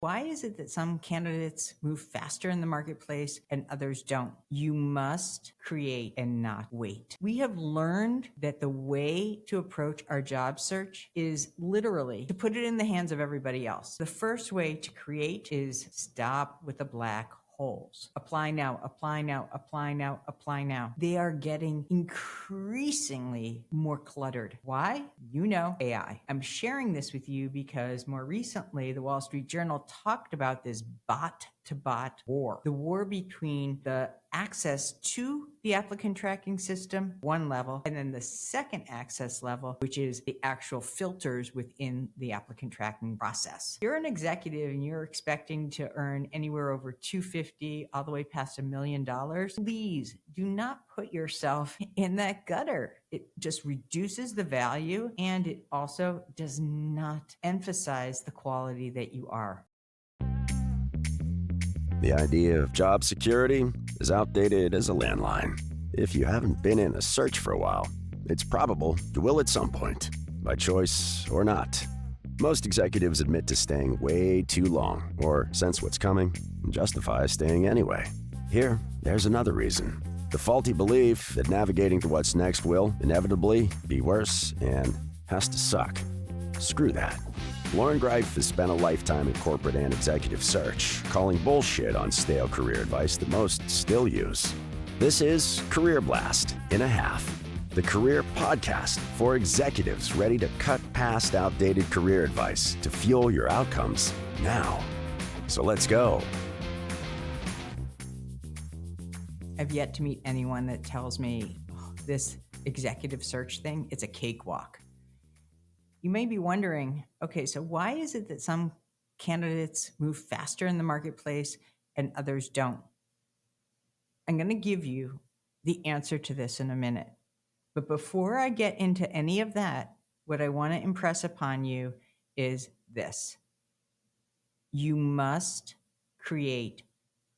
Why is it that some candidates move faster in the marketplace and others don't? You must create and not wait. We have learned that the way to approach our job search is literally to put it in the hands of everybody else. The first way to create is stop with the black holes. Apply now, apply now, apply now, apply now. They are getting increasingly more cluttered. Why? You know, AI. I'm sharing this with you because more recently, the Wall Street Journal talked about this bot to bot war, the war between the access to the applicant tracking system, one level, and then the second access level, which is the actual filters within the applicant tracking process. You're an executive and you're expecting to earn anywhere over 250 all the way past $1 million. Please do not put yourself in that gutter. It just reduces the value and it also does not emphasize the quality that you are. The idea of job security is outdated as a landline. If you haven't been in a search for a while, it's probable you will at some point, by choice or not. Most executives admit to staying way too long, or sense what's coming and justify staying anyway. There's another reason. The faulty belief that navigating to what's next will inevitably be worse and has to suck. Screw that. Loren Greiff has spent a lifetime in corporate and executive search, calling bullshit on stale career advice that most still use. This is Career Blast in a Half, the career podcast for executives ready to cut past outdated career advice to fuel your outcomes now. So let's go. I've yet to meet anyone that tells me this executive search thing, it's a cakewalk. You may be wondering, okay, so why is it that some candidates move faster in the marketplace and others don't? I'm going to give you the answer to this in a minute. But before I get into any of that, what I want to impress upon you is this. You must create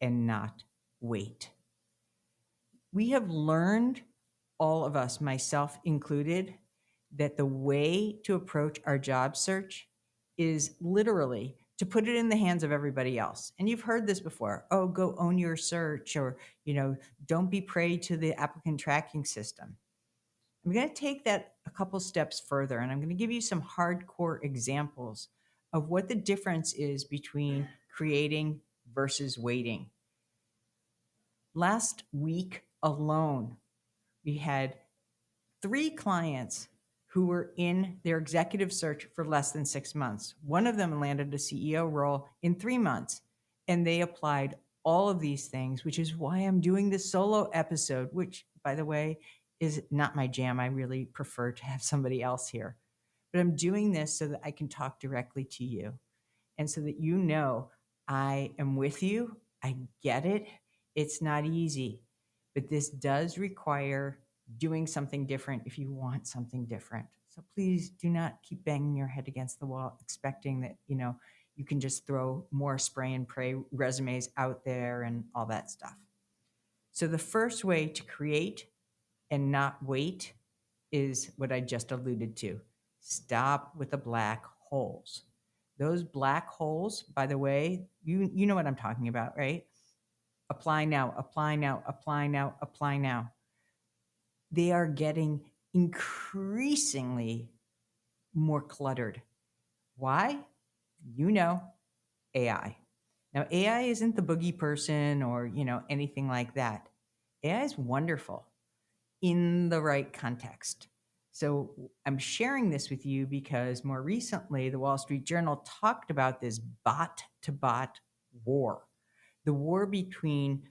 and not wait. We have learned, all of us, myself included, that the way to approach our job search is literally to put it in the hands of everybody else. And you've heard this before. Oh, go own your search, or, don't be prey to the applicant tracking system. I'm going to take that a couple steps further, and I'm going to give you some hardcore examples of what the difference is between creating versus waiting. Last week alone, we had 3 clients who were in their executive search for less than 6 months. One of them landed a CEO role in 3 months, and they applied all of these things, which is why I'm doing this solo episode, which, by the way, is not my jam. I really prefer to have somebody else here. But I'm doing this so that I can talk directly to you and so that you know I am with you. I get it. It's not easy, but this does require doing something different if you want something different. So please do not keep banging your head against the wall, expecting that, you can just throw more spray and pray resumes out there and all that stuff. So the first way to create and not wait is what I just alluded to. Stop with the black holes. Those black holes, by the way, you know what I'm talking about, right? Apply now, apply now, apply now, apply now. They are getting increasingly more cluttered. Why? AI. Now, AI isn't the boogie person or, anything like that. AI is wonderful in the right context. So I'm sharing this with you because more recently, the Wall Street Journal talked about this bot to bot war, the war between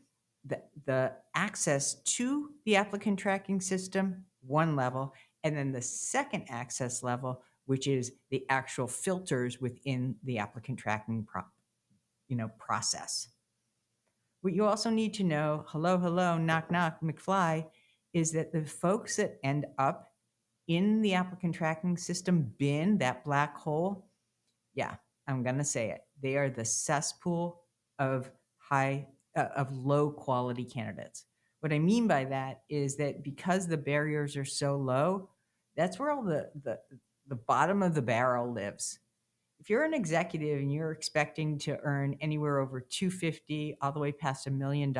the access to the applicant tracking system, one level, and then the second access level, which is the actual filters within the applicant tracking process. What you also need to know, hello, knock, knock, McFly, is that the folks that end up in the applicant tracking system bin, that black hole, yeah, I'm going to say it. They are the cesspool of low quality candidates. What I mean by that is that because the barriers are so low, that's where all the bottom of the barrel lives. If you're an executive and you're expecting to earn anywhere over 250 all the way past $1 million,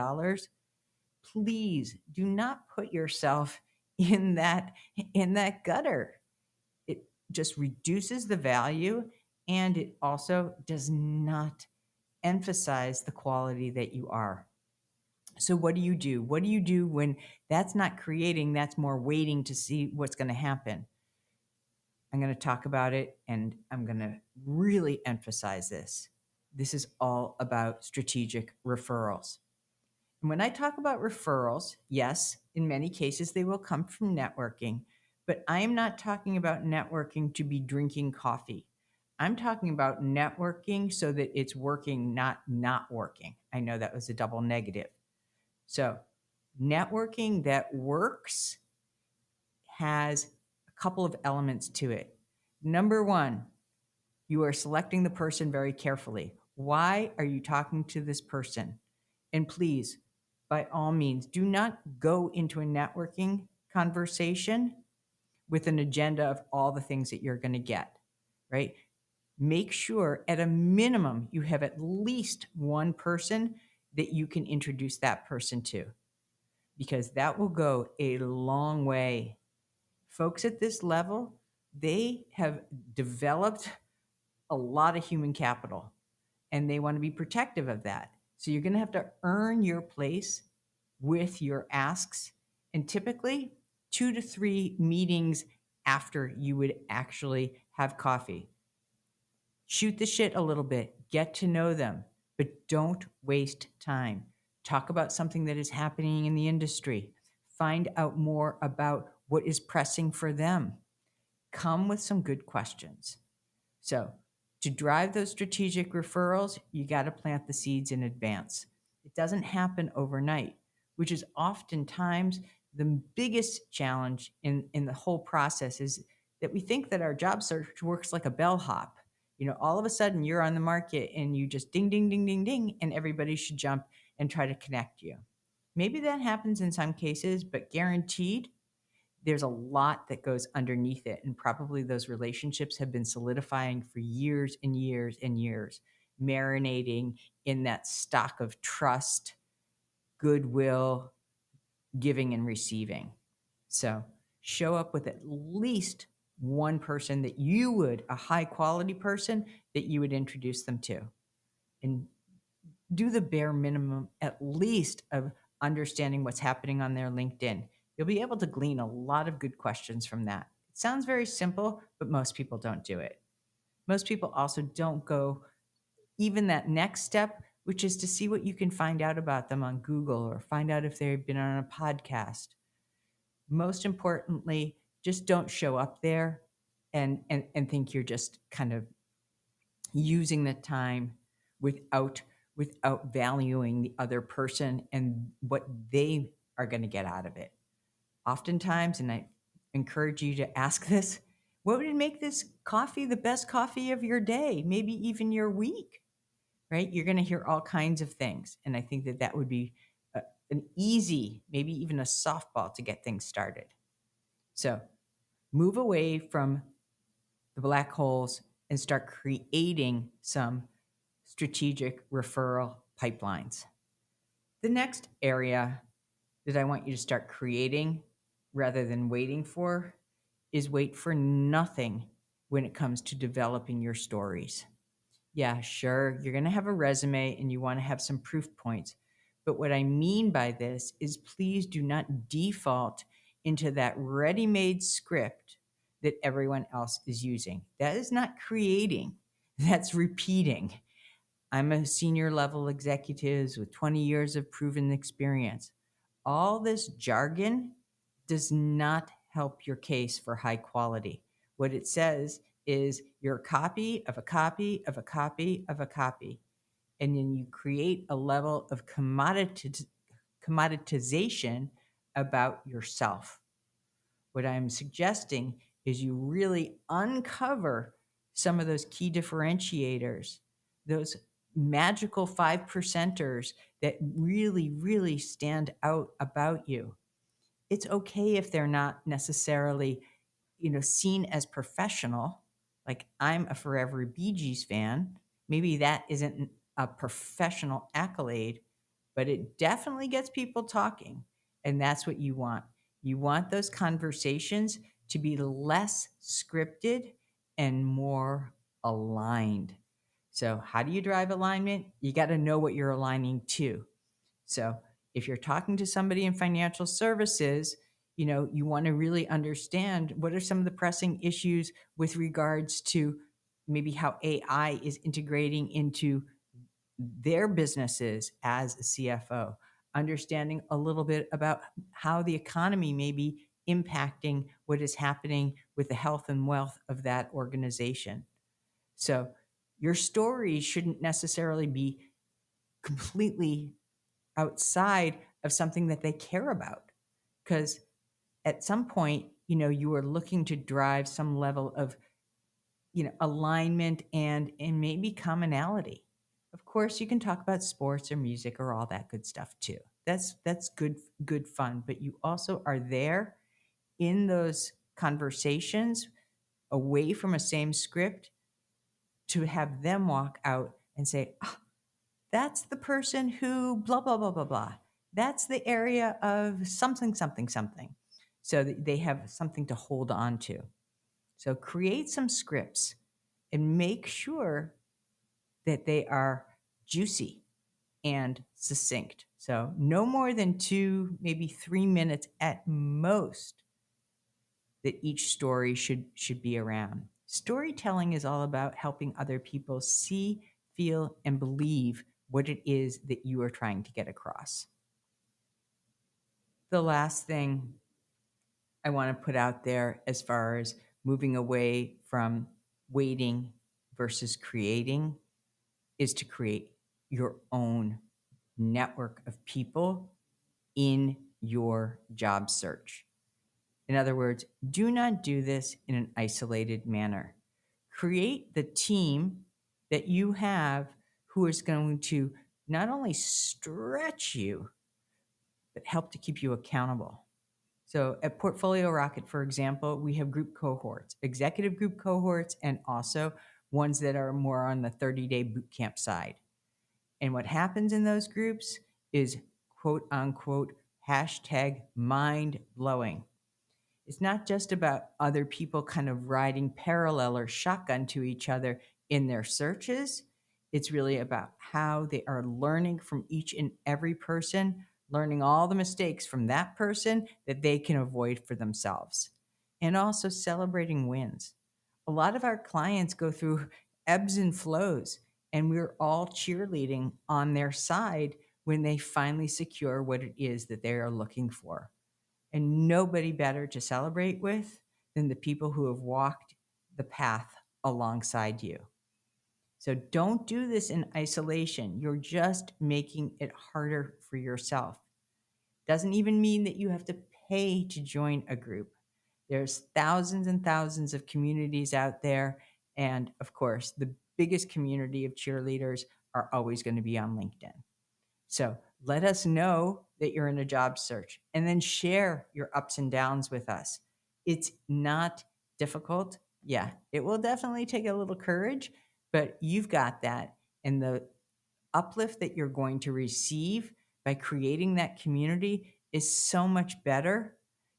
please do not put yourself in that gutter. It just reduces the value, and it also does not emphasize the quality that you are. So what do you do? What do you do when that's not creating, that's more waiting to see what's going to happen? I'm going to talk about it, and I'm going to really emphasize this. This is all about strategic referrals. And when I talk about referrals, yes, in many cases they will come from networking, but I am not talking about networking to be drinking coffee. I'm talking about networking so that it's working, not working. I know that was a double negative. So, networking that works has a couple of elements to it. Number one, you are selecting the person very carefully. Why are you talking to this person? And please, by all means, do not go into a networking conversation with an agenda of all the things that you're going to get, right? Make sure at a minimum you have at least one person that you can introduce that person to, because that will go a long way. Folks at this level, they have developed a lot of human capital, and they want to be protective of that. So you're going to have to earn your place with your asks, and typically 2 to 3 meetings after you would actually have coffee. Shoot the shit a little bit, get to know them, but don't waste time. Talk about something that is happening in the industry. Find out more about what is pressing for them. Come with some good questions. So, to drive those strategic referrals, you got to plant the seeds in advance. It doesn't happen overnight, which is oftentimes the biggest challenge in the whole process, is that we think that our job search works like a bellhop. All of a sudden you're on the market and you just ding, ding, ding, ding, ding, and everybody should jump and try to connect you. Maybe that happens in some cases, but guaranteed, there's a lot that goes underneath it. And probably those relationships have been solidifying for years and years and years, marinating in that stock of trust, goodwill, giving and receiving. So show up with at least one person that you would, a high quality person that you would introduce them to. And do the bare minimum, at least, of understanding what's happening on their LinkedIn. You'll be able to glean a lot of good questions from that. It sounds very simple, but most people don't do it. Most people also don't go even that next step, which is to see what you can find out about them on Google or find out if they've been on a podcast. Most importantly, just don't show up there and think you're just kind of using the time without valuing the other person and what they are going to get out of it. Oftentimes, and I encourage you to ask this, what would make this coffee the best coffee of your day, maybe even your week, right? You're going to hear all kinds of things. And I think that would be an easy, maybe even a softball to get things started. So move away from the black holes and start creating some strategic referral pipelines. The next area that I want you to start creating rather than waiting for is wait for nothing when it comes to developing your stories. Yeah, sure, you're going to have a resume and you want to have some proof points. But what I mean by this is please do not default into that ready-made script that everyone else is using. That is not creating, that's repeating. I'm a senior level executive with 20 years of proven experience. All this jargon does not help your case for high quality. What it says is you're a copy of a copy of a copy of a copy. And then you create a level of commoditization about yourself. What I'm suggesting is you really uncover some of those key differentiators, those magical 5%ers that really, really stand out about you. It's okay if they're not necessarily, seen as professional. Like, I'm a forever Bee Gees fan. Maybe that isn't a professional accolade, but it definitely gets people talking. And that's what you want. You want those conversations to be less scripted and more aligned. So, how do you drive alignment? You got to know what you're aligning to. So, if you're talking to somebody in financial services, you want to really understand what are some of the pressing issues with regards to maybe how AI is integrating into their businesses as a CFO, understanding a little bit about how the economy may be impacting what is happening with the health and wealth of that organization. So, your story shouldn't necessarily be completely outside of something that they care about. Because at some point, you are looking to drive some level of, alignment and maybe commonality. Of course, you can talk about sports or music or all that good stuff too. That's good fun, but you also are there in those conversations away from a same script to have them walk out and say, "Ah, that's the person who blah, blah, blah, blah, blah. That's the area of something, something, something." So that they have something to hold on to. So create some scripts and make sure that they are juicy and succinct. So no more than 2, maybe 3 minutes at most that each story should be around. Storytelling is all about helping other people see, feel, and believe what it is that you are trying to get across. The last thing I want to put out there as far as moving away from waiting versus creating is to create your own network of people in your job search. In other words, do not do this in an isolated manner. Create the team that you have who is going to not only stretch you, but help to keep you accountable. So at PortfolioRocket, for example, we have group cohorts, executive group cohorts, and also ones that are more on the 30-day boot camp side. And what happens in those groups is quote unquote hashtag mind blowing. It's not just about other people kind of riding parallel or shotgun to each other in their searches. It's really about how they are learning from each and every person, learning all the mistakes from that person that they can avoid for themselves, and also celebrating wins. A lot of our clients go through ebbs and flows, and we're all cheerleading on their side when they finally secure what it is that they are looking for. And nobody better to celebrate with than the people who have walked the path alongside you. So don't do this in isolation. You're just making it harder for yourself. Doesn't even mean that you have to pay to join a group. There's thousands and thousands of communities out there. And of course, the biggest community of cheerleaders are always going to be on LinkedIn. So let us know that you're in a job search and then share your ups and downs with us. It's not difficult. Yeah, it will definitely take a little courage, but you've got that. And the uplift that you're going to receive by creating that community is so much better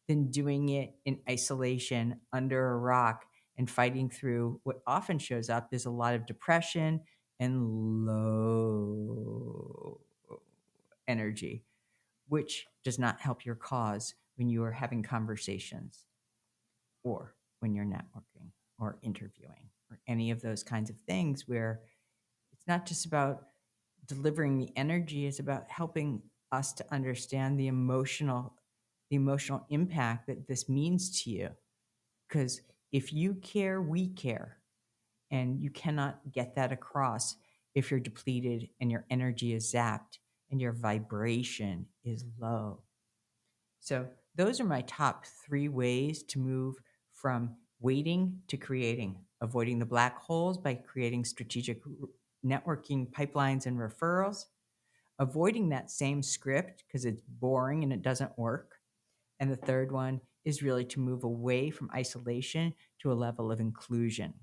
than doing it in isolation under a rock and fighting through what often shows up is a lot of depression and low energy, which does not help your cause when you are having conversations or when you're networking or interviewing or any of those kinds of things where it's not just about delivering the energy, it's about helping us to understand the emotional impact that this means to you. Because if you care, we care. And you cannot get that across if you're depleted and your energy is zapped and your vibration is low. So, those are my top 3 ways to move from waiting to creating, avoiding the black holes by creating strategic networking pipelines and referrals, avoiding that same script because it's boring and it doesn't work. And the third one is really to move away from isolation to a level of inclusion.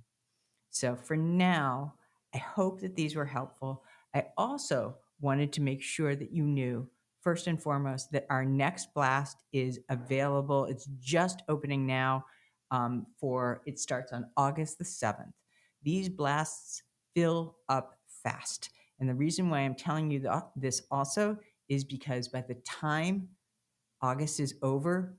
So for now, I hope that these were helpful. I also wanted to make sure that you knew, first and foremost, that our next blast is available. It's just opening now. It starts on August the 7th. These blasts fill up fast. And the reason why I'm telling you this also is because by the time August is over,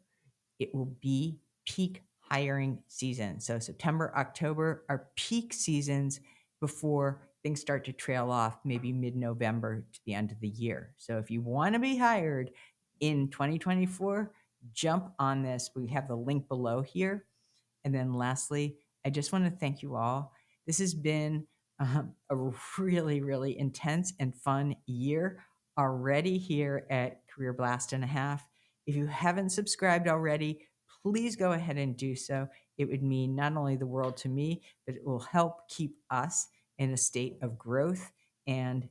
it will be peak hiring season. So September, October are peak seasons before things start to trail off, maybe mid-November to the end of the year. So if you want to be hired in 2024, jump on this. We have the link below here. And then lastly, I just want to thank you all. This has been a really, really intense and fun year already here at Career Blast and a Half. If you haven't subscribed already, please go ahead and do so. It would mean not only the world to me, but it will help keep us in a state of growth and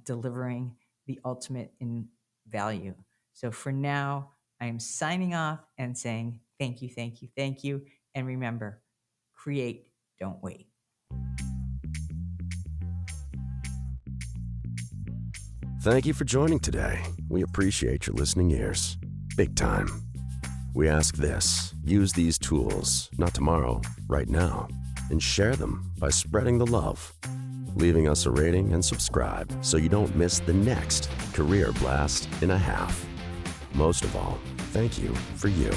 delivering the ultimate in value. So for now, I am signing off and saying thank you, thank you, thank you. And remember, create, don't wait. Thank you for joining today. We appreciate your listening ears. Big time. We ask this: use these tools, not tomorrow, right now, and share them by spreading the love, leaving us a rating and subscribe so you don't miss the next Career Blast in a Half. Most of all, thank you for you.